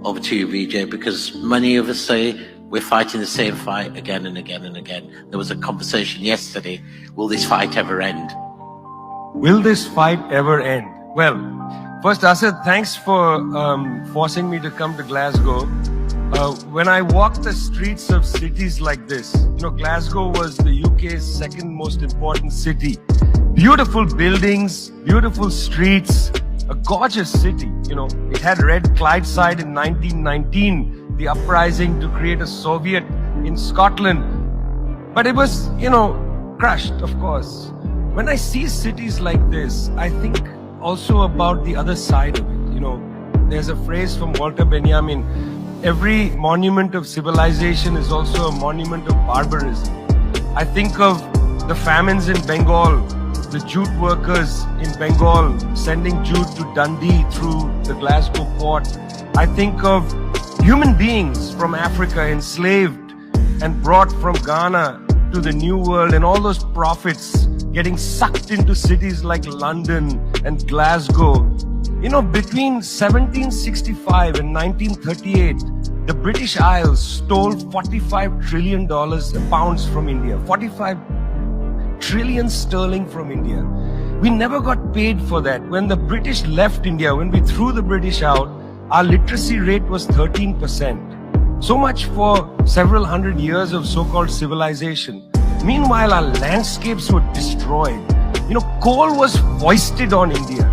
over to you, Vijay, because many of us say we're fighting the same fight again and again and again. There was a conversation yesterday, will this fight ever end? Will this fight ever end? Well, first, Asad, thanks for forcing me to come to Glasgow. When I walk the streets of cities like this, Glasgow was the UK's second most important city. Beautiful buildings, beautiful streets, a gorgeous city. It had Red Clydeside in 1919, the uprising to create a Soviet in Scotland. But it was, crushed, of course. When I see cities like this, I think also about the other side of it. There's a phrase from Walter Benjamin, every monument of civilization is also a monument of barbarism. I think of the famines in Bengal, the jute workers in Bengal sending jute to Dundee through the Glasgow port. I think of human beings from Africa enslaved and brought from Ghana to the New World, and all those profits getting sucked into cities like London and Glasgow. Between 1765 and 1938, the British Isles stole $45 trillion pounds from India, 45 trillion sterling from India. We never got paid for that. When the British left India, when we threw the British out, our literacy rate was 13%. So much for several hundred years of so-called civilization. Meanwhile, our landscapes were destroyed. Coal was foisted on India.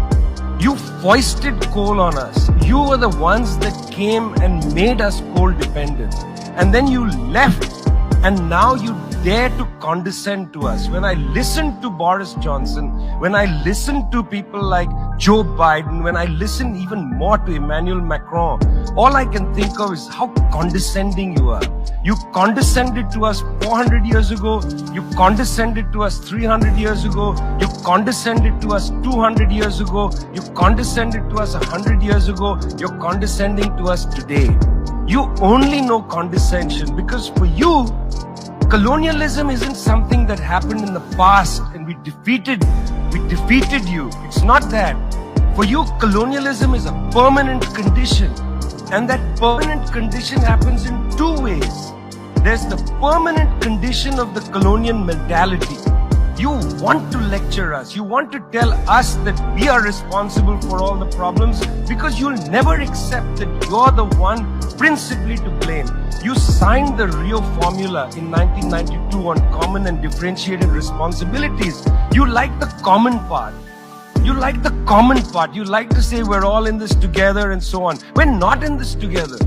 You foisted coal on us. You were the ones that came and made us coal dependent. And then you left, and now you dare to condescend to us. When I listen to Boris Johnson, when I listen to people like Joe Biden, when I listen even more to Emmanuel Macron, all I can think of is how condescending you are. You condescended to us 400 years ago. You condescended to us 300 years ago. You condescended to us 200 years ago. You condescended to us 100 years ago. You're condescending to us today. You only know condescension because for you, colonialism isn't something that happened in the past and we defeated you. It's not that. For you, colonialism is a permanent condition. And that permanent condition happens in two ways. There's the permanent condition of the colonial mentality. You want to lecture us. You want to tell us that we are responsible for all the problems because you'll never accept that you're the one principally to blame. You signed the Rio Formula in 1992 on common and differentiated responsibilities. You like the common part. You like the common part. You like to say we're all in this together and so on. We're not in this together.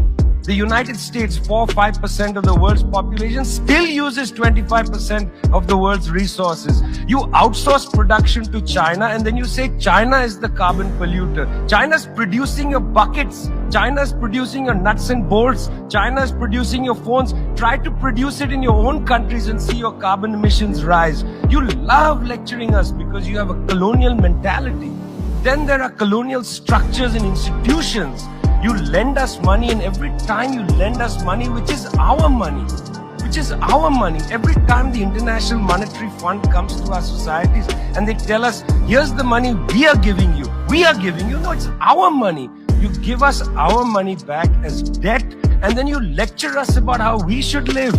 The United States, 4-5% of the world's population, still uses 25% of the world's resources. You outsource production to China and then you say China is the carbon polluter. China's producing your buckets. China's producing your nuts and bolts. China's producing your phones. Try to produce it in your own countries and see your carbon emissions rise. You love lecturing us because you have a colonial mentality. Then there are colonial structures and institutions. You lend us money, and every time you lend us money, which is our money, every time the International Monetary Fund comes to our societies and they tell us, here's the money we are giving you. No, it's our money. You give us our money back as debt, and then you lecture us about how we should live.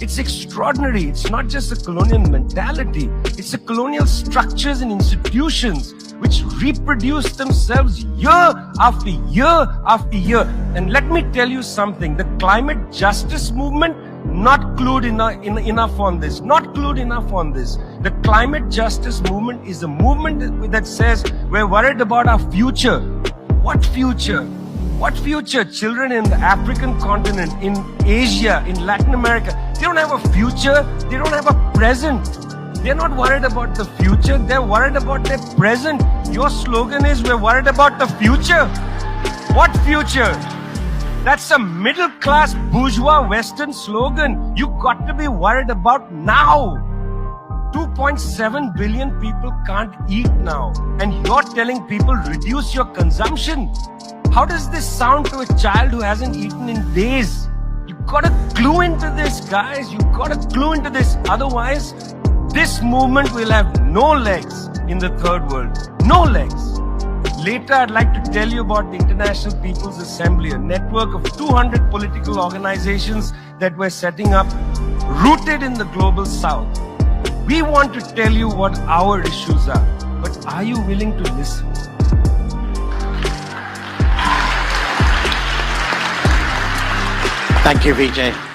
It's extraordinary. It's not just a colonial mentality. It's the colonial structures and institutions which reproduce themselves year after year after year. And let me tell you something, the climate justice movement, not clued enough on this. The climate justice movement is a movement that says we're worried about our future. What future? What future? Children in the African continent, in Asia, in Latin America, they don't have a future, they don't have a present. They're not worried about the future, they're worried about their present. Your slogan is, we're worried about the future. What future? That's a middle-class bourgeois Western slogan. You got to be worried about now. 2.7 billion people can't eat now. And you're telling people, reduce your consumption. How does this sound to a child who hasn't eaten in days? You gotta clue into this, guys. You gotta clue into this. Otherwise, this movement will have no legs in the third world. No legs. Later, I'd like to tell you about the International People's Assembly, a network of 200 political organizations that we're setting up, rooted in the global south. We want to tell you what our issues are, but are you willing to listen? Thank you, Vijay.